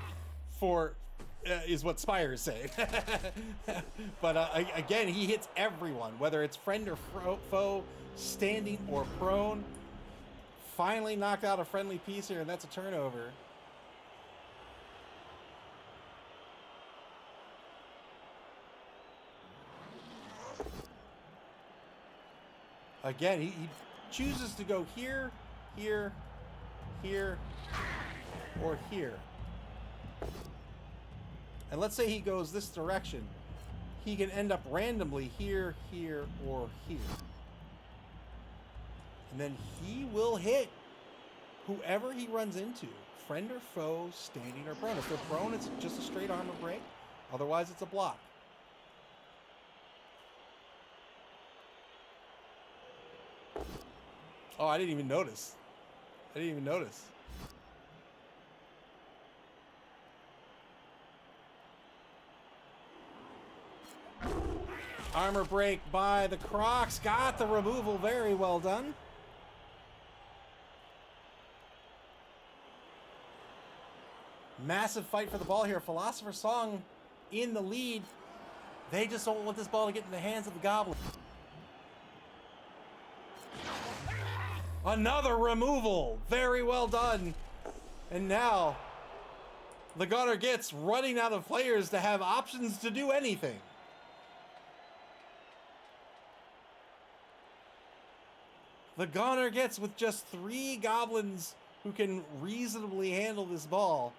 for is what Spire is saying. But again, he hits everyone, whether it's friend or foe, standing or prone. Finally knocked out a friendly piece here, and that's a turnover. Again, he chooses to go here, here, here, or here. And let's say he goes this direction. He can end up randomly here, here, or here. And then he will hit whoever he runs into. Friend or foe, standing or prone. If they're prone, it's just a straight armor break. Otherwise, it's a block. Oh, I didn't even notice. Armor break by the Crocs. Got the removal. Very well done. Massive fight for the ball here. Philosopher's Song in the lead. They just don't want this ball to get in the hands of the Goblin. Another removal. Very well done. And now the Gunner Gitz running out of players to have options to do anything. The Gunner Gitz with just 3 goblins who can reasonably handle this ball.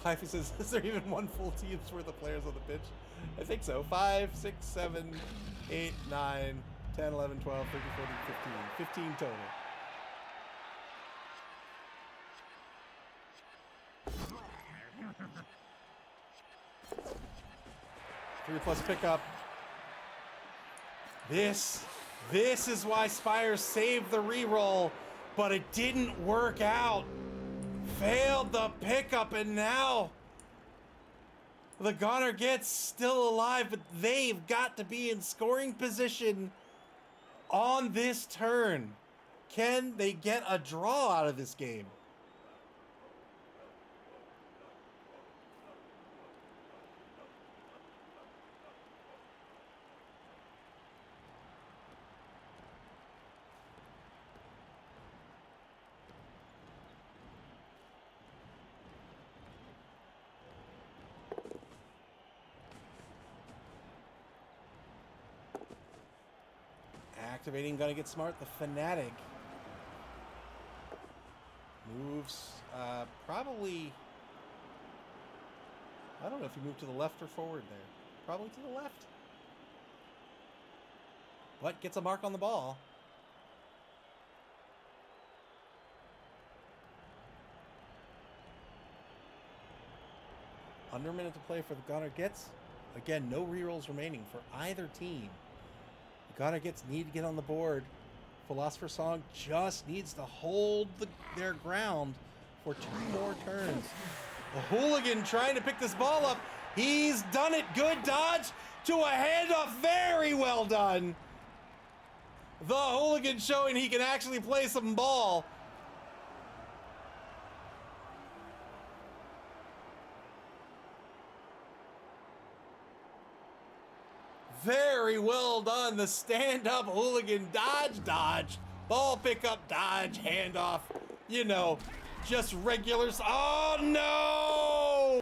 Clifey says, is there even one full team's worth of players on the pitch? I think so. 5, 6, 7, 8, 9, 10, 11, 12, 13, 14, 15. 15 total. Three-plus pickup. This is why Spire saved the reroll, but it didn't work out. Failed the pickup, and now the Gunner Gitz still alive, but they've got to be in scoring position on this turn. Can they get a draw out of this game? Activating, gonna get smart. The Fanatic moves probably. I don't know if he moved to the left or forward there. Probably to the left. But gets a mark on the ball. Under a minute to play for the Gunner Gitz. Again, no rerolls remaining for either team. Gunner Gitz need to get on the board. Philosopher's Song just needs to hold their ground for 2 more turns. The Hooligan trying to pick this ball up. He's done it. Good dodge to a handoff. Very well done. The Hooligan showing he can actually play some ball. Very well done. The stand-up Hooligan dodge. Ball pickup, dodge, handoff. You know, just regulars. Oh, no!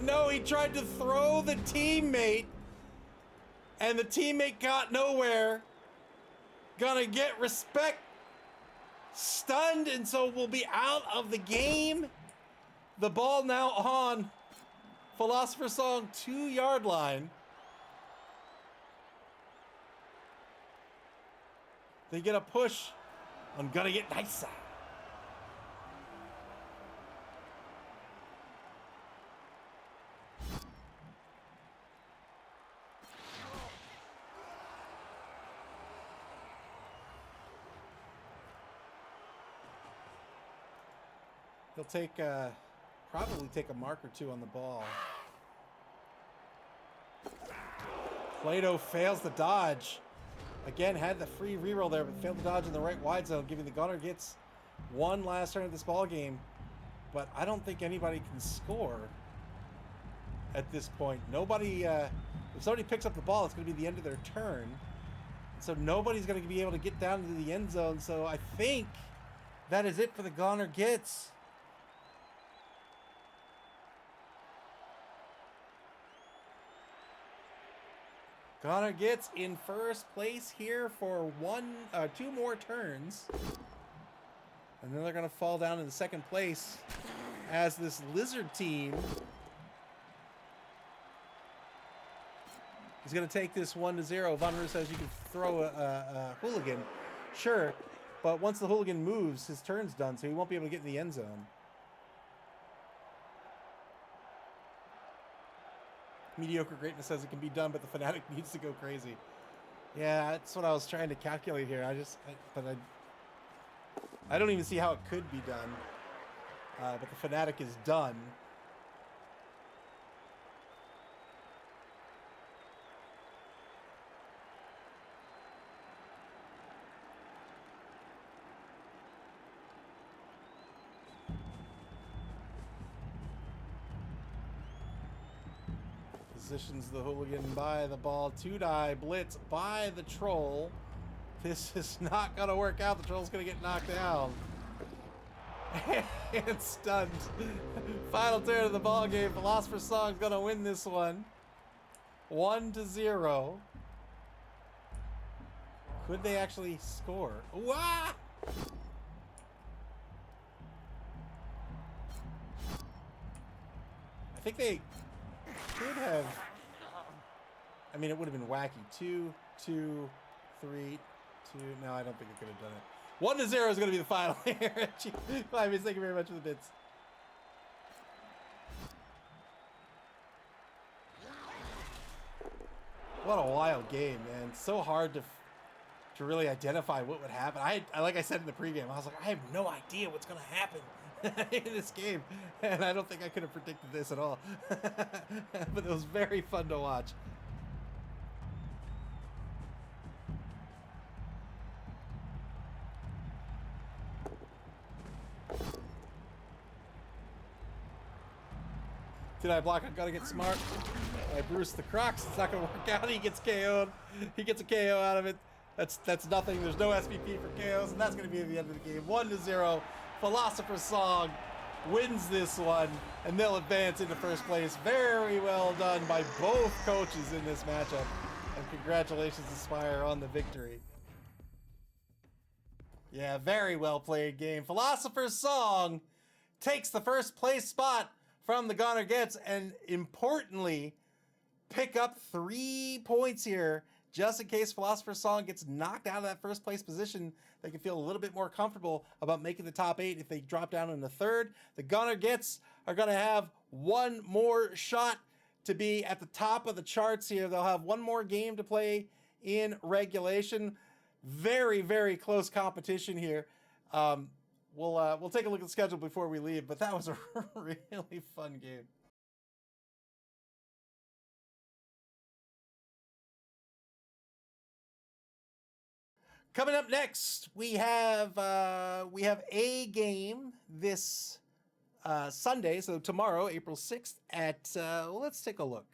No, he tried to throw the teammate, and the teammate got nowhere. gonna get respect. Stunned, and so will be out of the game. The ball now on Philosopher's Song 2-yard line. They get a push on Gonna Get Nicer. He'll take probably take a mark or two on the ball. Plato fails the dodge. Again, had the free reroll there, but failed the dodge in the right wide zone, giving the Gunner Gitz one last turn of this ball game. But I don't think anybody can score at this point. Nobody, if somebody picks up the ball, it's going to be the end of their turn. So nobody's going to be able to get down into the end zone. So I think that is it for the Gunner Gitz. Gunner Gitz in first place here for two more turns. And then they're going to fall down in second place as this Lizard team is going to take this 1-0. Von Rue says you can throw a hooligan. Sure, but once the hooligan moves, his turn's done, so he won't be able to get in the end zone. Mediocre greatness says it can be done, but the fanatic needs to go crazy. Yeah, that's what I was trying to calculate here. I don't even see how it could be done. But the fanatic is done. Positions the hooligan by the ball. 2-die blitz by the troll. This is not going to work out. The troll's going to get knocked down. And stunned. Final turn of the ball game. Philosopher's Song is going to win this one. 1-0. Could they actually score? Wah! I think they could have. I mean, it would have been wacky. 2, 2, 3, 2. No, I don't think it could have done it. 1-0 is going to be the final here. Climbers, thank you very much for the bits. What a wild game, man. So hard to really identify what would happen. I like I said in the pregame, I was like, I have no idea what's going to happen in this game, and I don't think I could have predicted this at all. But it was very fun to watch. Did I block? I gotta get smart. I Bruce the Crocs. It's not gonna work out. He gets KO'd. He gets a KO out of it. That's nothing. There's no SPP for KOs, and that's gonna be the end of the game. 1-0. Philosopher's Song wins this one, and they'll advance into first place. Very well done by both coaches in this matchup, and congratulations to Spire on the victory. Yeah, very well played game. Philosopher's Song takes the first place spot from the Gunner Gitz, and importantly, pick up 3 points here, just in case Philosopher's Song gets knocked out of that first place position. They can feel a little bit more comfortable about making the top 8 if they drop down in the third. The Gunner Gitz are going to have one more shot to be at the top of the charts here. They'll have one more game to play in regulation. Very, very close competition here. We'll take a look at the schedule before we leave, but that was a really fun game. Coming up next, we have a game this Sunday, so tomorrow, April 6th at let's take a look.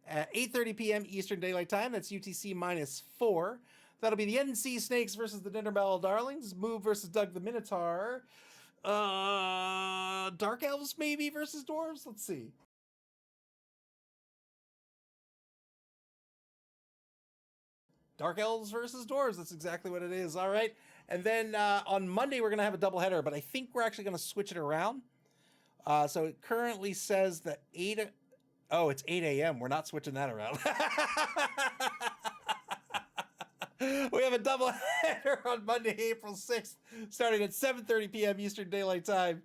At 8:30 p.m. Eastern Daylight Time, that's UTC -4. That'll be the NC Snakes versus the Dinnerbell Darlings. Move versus Doug the Minotaur. Dark Elves maybe versus Dwarves? Let's see. Dark Elves versus Dwarves. That's exactly what it is. All right. And then on Monday, we're going to have a doubleheader, but I think we're actually going to switch it around. So it currently says that it's 8 a.m. We're not switching that around. We have a doubleheader on Monday, April 6th, starting at 7:30 p.m. Eastern Daylight Time.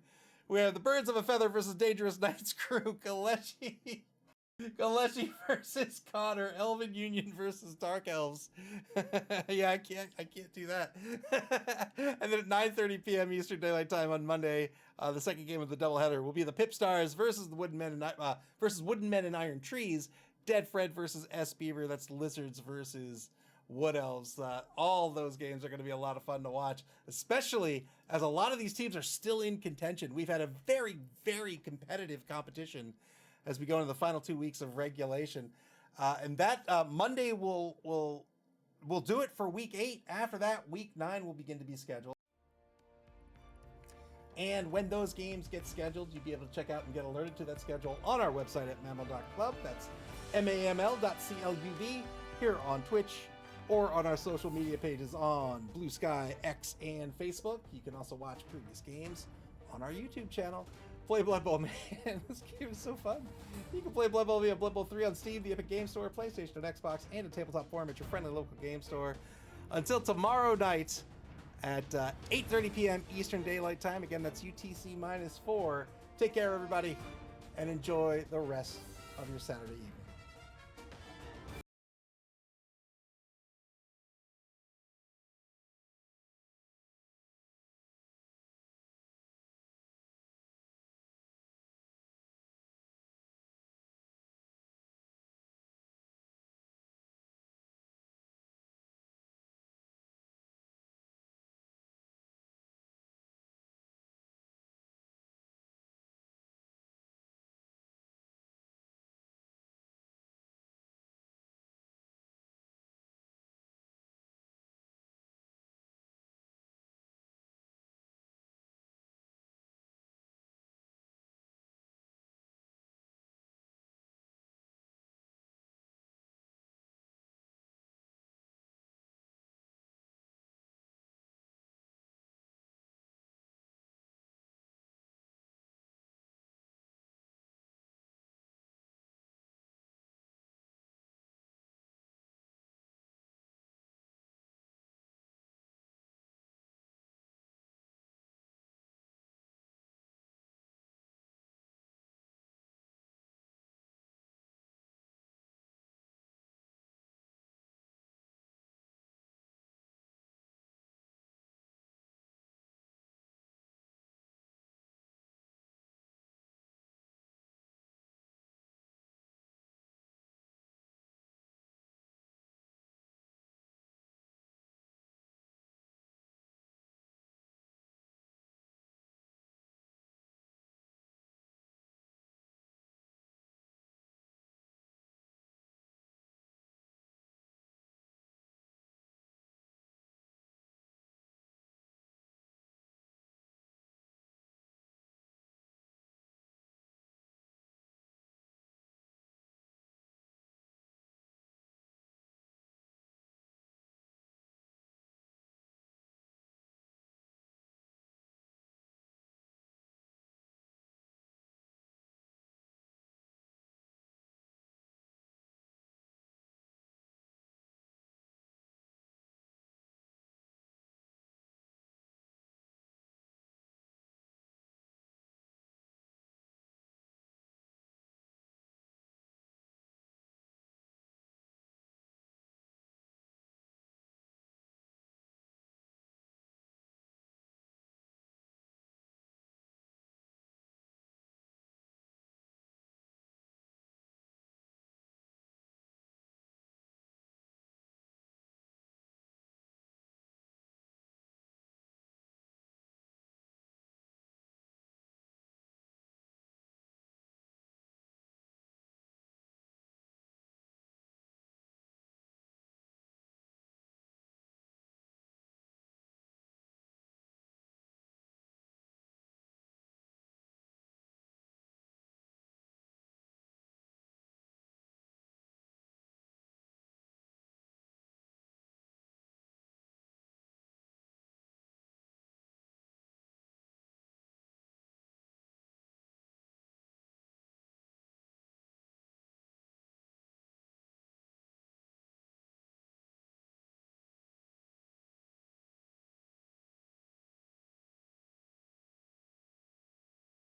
We have the Birds of a Feather versus Dangerous Knights crew, Kaleshi versus Connor, Elven Union versus Dark Elves. Yeah, I can't do that. And then at 9:30 p.m. Eastern Daylight Time on Monday, the second game of the doubleheader will be the Pipstars versus the Wooden Men and Iron Trees, Dead Fred versus S Beaver. That's Lizards versus Wood Elves. All those games are going to be a lot of fun to watch, especially as a lot of these teams are still in contention. We've had a very, very competitive competition as we go into the final 2 weeks of regulation. And that Monday will do it for week 8. After that, week 9 will begin to be scheduled. And when those games get scheduled, you'll be able to check out and get alerted to that schedule on our website at maml.club. That's maml.club here on Twitch, or on our social media pages on Blue Sky, X, and Facebook. You can also watch previous games on our YouTube channel. Play Blood Bowl, man. This game is so fun. You can play Blood Bowl via Blood Bowl 3 on Steam, the Epic Game Store, PlayStation, and Xbox, and a tabletop forum at your friendly local game store. Until tomorrow night at 8:30 p.m. Eastern Daylight Time. Again, that's UTC -4. Take care, everybody, and enjoy the rest of your Saturday evening.